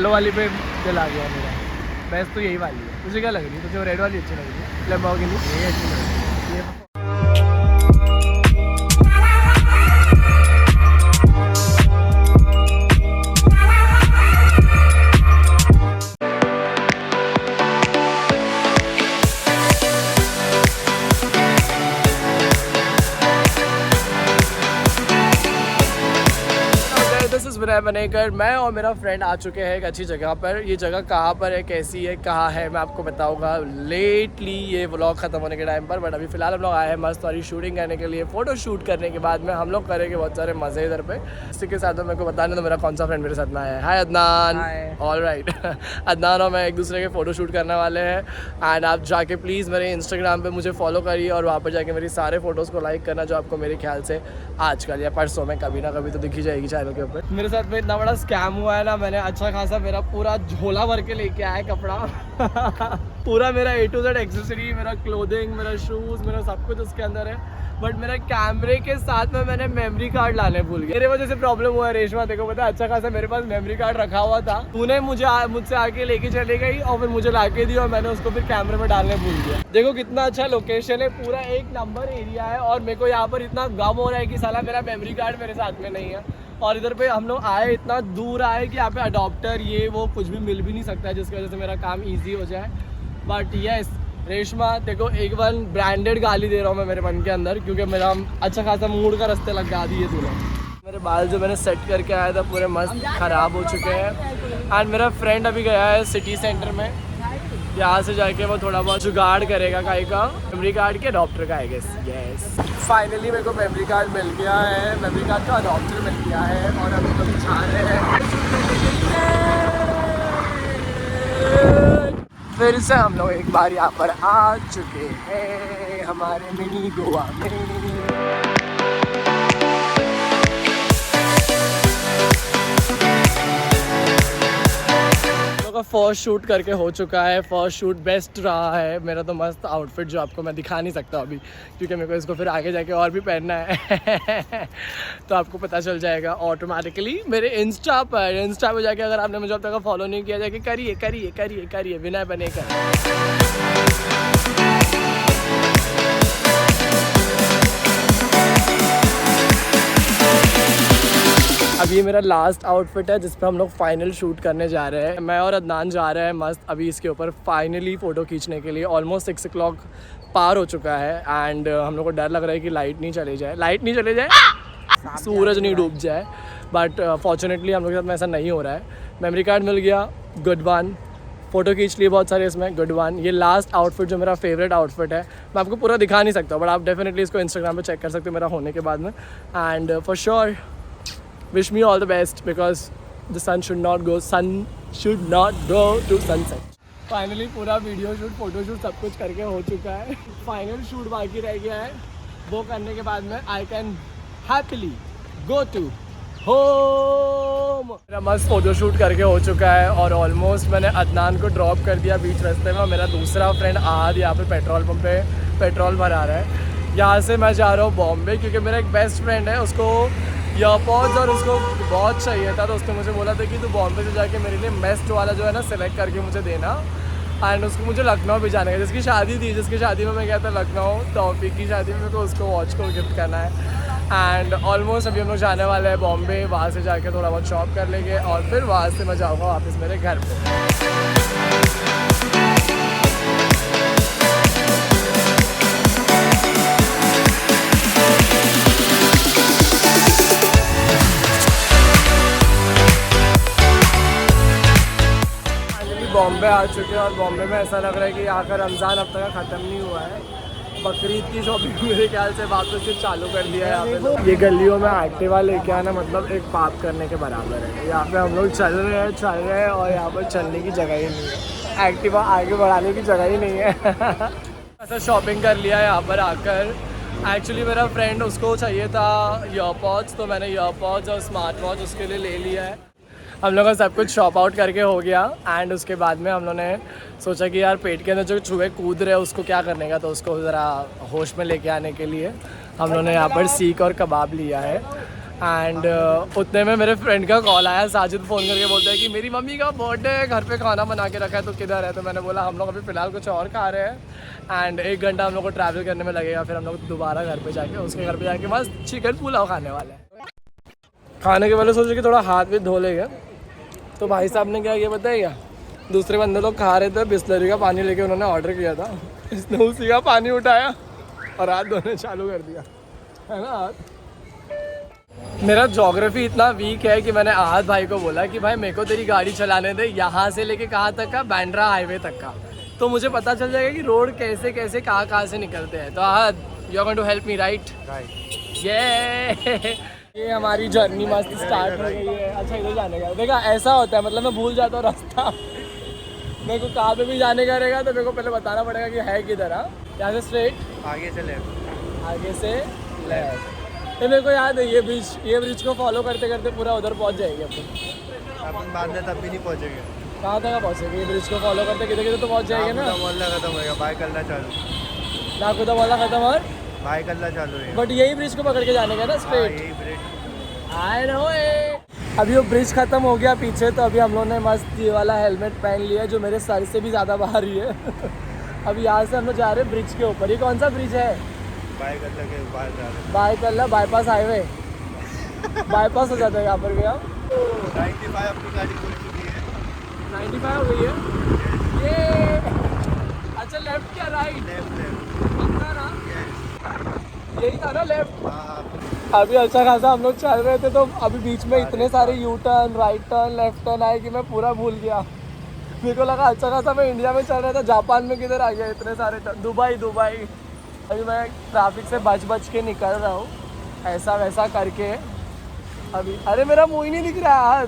Yellow वाली पे दिल आ गया मेरा। बेस्ट तो यही वाली है। तुझे क्या लग रही है? तुझे रेड वाली अच्छी लग रही है? लैम्बोर्गिनी यही अच्छी लग रही है। विनय बनेकर मैं और मेरा फ्रेंड आ चुके हैं एक अच्छी जगह पर। ये जगह कहाँ पर है, कैसी है, कहाँ है, मैं आपको बताऊंगा लेटली ये व्लॉग खत्म होने के टाइम पर। बट अभी फिलहाल हम लोग आए हैं मस्त वाली शूटिंग करने के लिए। फोटो शूट करने के बाद में हम लोग करेंगे बहुत सारे मजे इधर पे। इसी के साथ में मेरे को बताना तो मेरा कौन सा फ्रेंड मेरे साथ में आया है। Hi Adnan. All right. Adnan और मैं एक दूसरे के फोटो शूट करने वाले हैं। एंड आप जाके प्लीज़ मेरे इंस्टाग्राम पर मुझे फॉलो करिए और वहाँ पर जाके मेरी सारे फोटोज़ को लाइक करना, जो आपको मेरे ख्याल से आजकल या परसों में कभी ना कभी तो दिखी जाएगी चैनल के ऊपर। मेरे साथ में इतना बड़ा स्कैम हुआ है ना, मैंने अच्छा खासा मेरा पूरा झोला भर के लेके आया है कपड़ा। पूरा मेरा A to Z एक्सेसरी, मेरा क्लोथिंग, मेरा शूज़, मेरा सब कुछ उसके अंदर है। बट मेरा कैमरे के साथ में मैंने मेमोरी कार्ड लाने भूल गया। मेरे वजह से प्रॉब्लम हुआ है रेशमा, देखो पता है अच्छा खासा मेरे पास मेमोरी कार्ड रखा हुआ था। तूने मुझसे आके लेके चले गई और फिर मुझे लाके दी और मैंने उसको फिर कैमरे में डालने भूल गया। देखो कितना अच्छा लोकेशन है, पूरा एक नंबर एरिया है। और मेरे को यहाँ पर इतना गम हो रहा है कि साला मेरा मेमोरी कार्ड मेरे साथ में नहीं है। और इधर पे हम लोग आए, इतना दूर आए कि यहाँ पे अडॉप्टर ये वो कुछ भी मिल भी नहीं सकता है, जिसकी वजह से मेरा काम ईजी हो जाए। बट यस रेशमा, देखो एक बार ब्रांडेड गाली दे रहा हूँ मैं मेरे मन के अंदर, क्योंकि मेरा अच्छा खासा मूड का रास्ते लगा दिए तूने। मेरे बाल जो मैंने सेट करके आया था पूरे मस्त ख़राब हो चुके हैं। एंड मेरा फ्रेंड अभी गया है सिटी सेंटर में, यहाँ से जाके वो थोड़ा बहुत जुगाड़ करेगा काई का मेमोरी कार्ड के अडॉप्टर का। आई गेस यस फाइनली मेरे को मेमोरी कार्ड मिल गया है, मेमोरी कार्ड का अडॉप्टर मिल गया है। और अभी तो जा रहे हैं फिर से हम लोग एक बार यहाँ पर आ चुके हैं हमारे मिनी गोवा में। फर्स्ट शूट करके हो चुका है। फर्स्ट शूट बेस्ट रहा है मेरा तो। मस्त आउटफिट जो आपको मैं दिखा नहीं सकता अभी, क्योंकि मेरे को इसको फिर आगे जाके और भी पहनना है। तो आपको पता चल जाएगा ऑटोमेटिकली मेरे इंस्टा पर जाके। अगर आपने मुझे अब तक फॉलो नहीं किया, जाके करिए करिए करिए करिए विनय बनेकर। अब ये मेरा लास्ट आउटफिट है जिस पर हम लोग फाइनल शूट करने जा रहे हैं। मैं और अदनान जा रहे हैं मस्त अभी इसके ऊपर फाइनली फ़ोटो खींचने के लिए। ऑलमोस्ट 6 o'clock पार हो चुका है। एंड हम लोग को डर लग रहा है कि लाइट नहीं चले जाए, सूरज नहीं डूब जाए। बट फॉर्चुनेटली हम लोग के साथ में ऐसा नहीं हो रहा है। मेमोरी कार्ड मिल गया, गुड वन। फ़ोटो खींच लिए बहुत सारे इसमें, गुड वन। ये लास्ट आउटफिट जो मेरा फेवरेट आउटफिट है, मैं आपको पूरा दिखा नहीं सकता, बट आप डेफिनेटली इसको इंस्टाग्राम पे चेक कर सकते हो मेरा होने के बाद में। And for sure wish me all the best because the sun should not go to sunset. Finally पूरा वीडियो शूट, फोटो शूट सब कुछ करके हो चुका है। फाइनल शूट बाकी रह गया है, वो करने के बाद में I can happily go to home. मेरा मस्त फोटो शूट करके हो चुका है और ऑलमोस्ट मैंने अदनान को ड्रॉप कर दिया बीच रास्ते में। मेरा दूसरा फ्रेंड आज यहाँ पे पेट्रोल पंप पे पेट्रोल भरा रहा है। यहाँ से मैं जा रहा हूँ बॉम्बे, क्योंकि मेरा एक बेस्ट फ्रेंड है, उसको ईयरपॉड्स और उसको बहुत चाहिए था। तो उसने मुझे बोला था कि तू बॉम्बे से जाके मेरे लिए बेस्ट वाला जो है ना सिलेक्ट करके मुझे देना। एंड उसको मुझे लखनऊ भी जाने का, जिसकी शादी थी, जिसकी शादी में मैं गया था लखनऊ, तौफीक की शादी में, तो उसको वॉच को गिफ्ट करना है। एंड ऑलमोस्ट अभी हम लोग जाने वाले हैं बॉम्बे। वहाँ से जाके थोड़ा बहुत शॉप कर लेंगे और फिर वहाँ से मैं जाऊँगा वापस मेरे घर पर। बॉम्बे आ चुके हैं और बॉम्बे में ऐसा लग रहा है कि यहाँ का रमज़ान अब तक ख़त्म नहीं हुआ है। बकरीद की शॉपिंग मेरे ख्याल से वापस से चालू कर दिया है यहाँ पे। ये गलियों में एक्टिवा लेके आना मतलब एक पाप करने के बराबर है। यहाँ पे हम लोग चल रहे हैं और यहाँ पर चलने की जगह ही नहीं है, एक्टिवा आगे बढ़ाने की जगह ही नहीं है। ऐसा शॉपिंग कर लिया है यहाँ पर आकर। एक्चुअली मेरा फ्रेंड उसको चाहिए था ईयरपॉड्स, तो मैंने ईयरपॉड्स और स्मार्ट वॉच उसके लिए ले लिया है। हम लोग का सब कुछ शॉप आउट करके हो गया। एंड उसके बाद में हम लोगों ने सोचा कि यार पेट के अंदर जो चूहे कूद रहे हैं उसको क्या करने का, तो उसको ज़रा होश में लेके आने के लिए हम लोगों ने यहाँ पर सीख और कबाब लिया है। एंड उतने में मेरे फ्रेंड का कॉल आया, साजिद फ़ोन करके बोलता है कि मेरी मम्मी का बर्थडे है, घर पे खाना बना के रखा है, तो किधर है? तो मैंने बोला हम लोग अभी फ़िलहाल कुछ और खा रहे हैं एंड 1 घंटा हम लोग को ट्रैवल करने में लगेगा, फिर हम लोग दोबारा घर पे जाके उसके घर पे जाके बस चिकन पुलाव खाने वाले हैं। खाने के पहले सोचे कि थोड़ा हाथ भी धो लेंगे, तो भाई साहब ने क्या किया बताइए, दूसरे बंदे लोग खा रहे थे, बिस्लरी का पानी लेके उन्होंने ऑर्डर किया था, इसने उसी का पानी उठाया और हाथ धोने चालू कर दिया, है ना। मेरा ज्योग्राफी इतना वीक है कि मैंने आहद भाई को बोला कि भाई मेरे को तेरी गाड़ी चलाने दे, यहाँ से लेके कहाँ तक का, बांद्रा हाईवे तक का, तो मुझे पता चल जाएगा कि रोड कैसे कैसे कहाँ से निकलते हैं। तो Ahad, you are going to help me right? ये हमारी जर्नी मस्त स्टार्ट हो गई है। अच्छा इधर जाने का, देखा ऐसा होता है, मतलब मैं भूल जाता हूँ रास्ता, मेरे को कहाँ पे भी जाने का रहेगा तो मेरे को पहले बताना पड़ेगा कि है किधर। हाँ, यहाँ से स्ट्रेट, आगे से लेफ्ट, आगे से लेफ्ट। तो मेरे को याद है ये ब्रिज को फॉलो करते करते पूरा उधर पहुंच जाएंगे अपन बाद में तब भी नहीं पहुंचेंगे। कहाँ तक पहुंचेंगे? ये ब्रिज को फॉलो करते किधर किधर तो पहुंच जाएंगे ना। मोहल्ला खत्म होगा, बाय करना चालू, नाकुदा वाला खत्म और बाय करना चालू है। बट यही ब्रिज को पकड़ के जाने का ना स्ट्रेट। यही ब्रिज। I know. अभी वो ब्रिज खत्म हो गया पीछे, तो अभी हम लोगों ने मस्त ये वाला हेलमेट पहन लिया जो मेरे सर से भी ज़्यादा भारी है। अभी यहाँ से हम लोग जा रहे हैं ब्रिज के ऊपर। ये कौन सा ब्रिज है? बायकल्ला के बाहर जा रहे हैं। बायकल्ला बाईपास हाईवे। बाईपास हो जाता है यहाँ पर भी। आप 95 अपनी गाड़ी खुल चुकी है। 95 हो गई है ये। अच्छा लेफ्ट क्या राइट? यही था ना लेफ्ट? अभी अच्छा खासा हम लोग चल रहे थे, तो अभी बीच में इतने सारे U turn, right turn, left turn आए कि मैं पूरा भूल गया। मेरे को लगा अच्छा खासा मैं इंडिया में चल रहा था, जापान में किधर आ गया इतने सारे टर्न। दुबई। अभी मैं ट्रैफिक से बच के निकल रहा हूँ, ऐसा वैसा करके। अभी अरे मेरा मुँह ही नहीं दिख रहा है।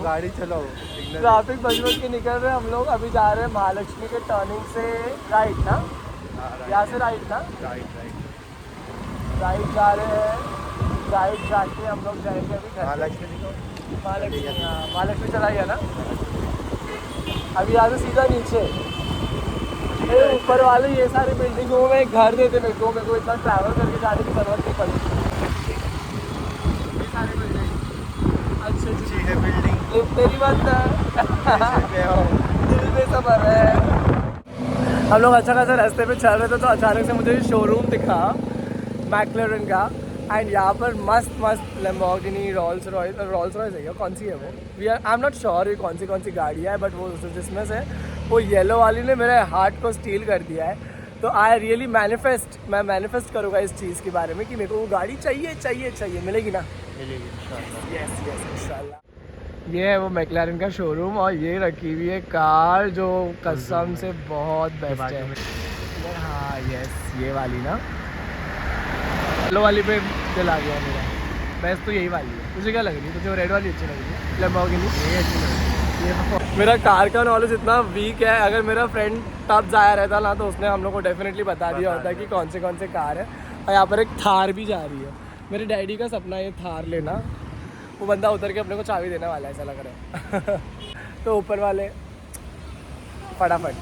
गाड़ी चलाओ। ट्रैफिक बच के निकल रहे हैं हम लोग। अभी जा रहे हैं महालक्ष्मी के टर्निंग से राइट ना, यहाँ से राइट ना, राइट जा रहे हैं। राइट जाके हम लोग जाएंगे अभी महालक्ष्मी चला गया ना। अभी यहाँ से सीधा नीचे ऊपर वाले ये सारी बिल्डिंगों में घर देते मेरे को इतना ट्रैवल करके जाने की जरूरत नहीं पड़ती। ये सारी बिल्डिंग अच्छी है बिल्डिंग, तेरी बात दिल में सब है। हम लोग अच्छा खासा रास्ते पे चल रहे थे, तो अचानक से मुझे शोरूम दिखा मैक्लेरन का, एंड यहाँ पर मस्त लैम्बोर्गिनी, रोल्स रॉयस है क्या, कौन सी है वो? आई एम नॉट श्योर ये कौन सी गाड़ियाँ है, बट वो जिसमें से वो येलो वाली ने मेरे हार्ट को स्टील कर दिया है। तो आई रियली मैं मैनिफेस्ट करूँगा इस चीज़ के बारे में कि मेरे को वो गाड़ी चाहिए। मिलेगी ना? मिलेगी यस इंशाल्लाह। ये है वो मैक्लेरन का शोरूम, और ये रखी हुई है कार जो कसम से बहुत बेस्ट है। हाँ यस, ये वाली ना, येलो वाली पे दिल आ गया मेरा। बेस्ट तो यही वाली है। तुझे क्या लग रही है? तुझे वो रेड वाली अच्छी लग रही है? लैम्बोर्गिनी ये अच्छी लग रही है। मेरा कार का नॉलेज इतना वीक है, अगर मेरा फ्रेंड तब जाया रहता ना, तो उसने हम लोग को डेफिनेटली बता दिया होता कि कौन से कार है। और यहाँ पर एक थार भी जा रही है। मेरे डैडी का सपना है ये थार लेना। वो बंदा उतर के अपने को चाबी देने वाला है ऐसा लग रहा है। तो ऊपर वाले फटाफट।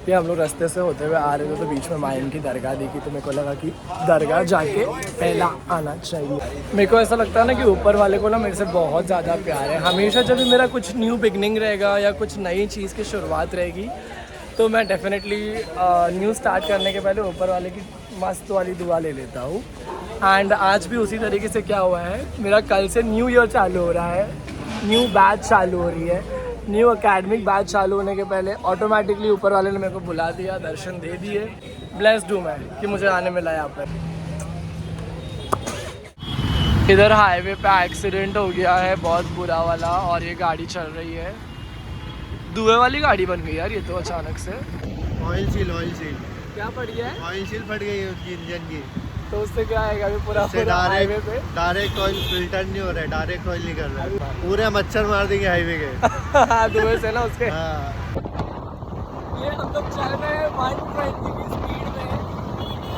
ये हम लोग रास्ते से होते हुए आ रहे थे, तो बीच में माइन की दरगाह देखी, तो मेरे को लगा कि दरगाह जाके पहला आना चाहिए। मेरे को ऐसा लगता है ना कि ऊपर वाले को ना मेरे से बहुत ज़्यादा प्यार है। हमेशा जब भी मेरा कुछ न्यू बिगनिंग रहेगा या कुछ नई चीज़ की शुरुआत रहेगी, तो मैं डेफिनेटली न्यू स्टार्ट करने के पहले ऊपर वाले की मस्त वाली दुआ ले लेता हूँ। एंड आज भी उसी तरीके से क्या हुआ है, मेरा कल से न्यू ईयर चालू हो रहा है, न्यू बैच चालू हो रही है। न्यू एकेडमिक बैच चालू होने के पहले ऑटोमेटिकली ऊपर वाले ने मेरे को बुला दिया, दर्शन दे दिए। ब्लेस्ड हूँ मैं कि मुझे आने मिला यहाँ पर। इधर हाईवे पे एक्सीडेंट हो गया है बहुत बुरा वाला, और ये गाड़ी चल रही है, धुएं वाली गाड़ी बन गई यार ये तो अचानक से। ऑयल सील क्या पड़ गया है? ऑयल सील फट गई है उसकी इंजन की। तो उससे क्या आएगा अभी पूरा हाईवे पे? डायरेक्ट ऑयल फिल्टर नहीं हो रहा है, डायरेक्ट ऑयल नहीं कर रहा है, पूरे मच्छर मार देंगे हाईवे के। धुएं से ना उसके। ये हम लोग चल रहे हैं 120 की स्पीड में,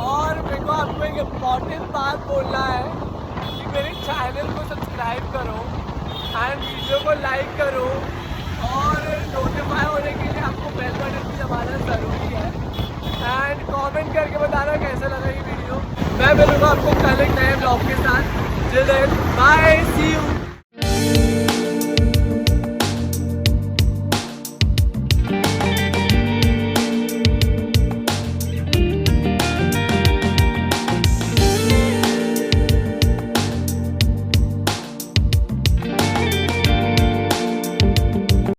और मेरे को आपको एक इम्पॉर्टेंट बात बोलना है कि मेरे चैनल को सब्सक्राइब करो एंड वीडियो को लाइक करो, और नोटिफाई होने के लिए आपको बेल बटन भी दबाना ज़रूरी है। एंड कमेंट करके बताना कैसा लगा ये वीडियो। मैं मिलूँगा आपको कल एक नए ब्लॉग के साथ। Till then bye, see you.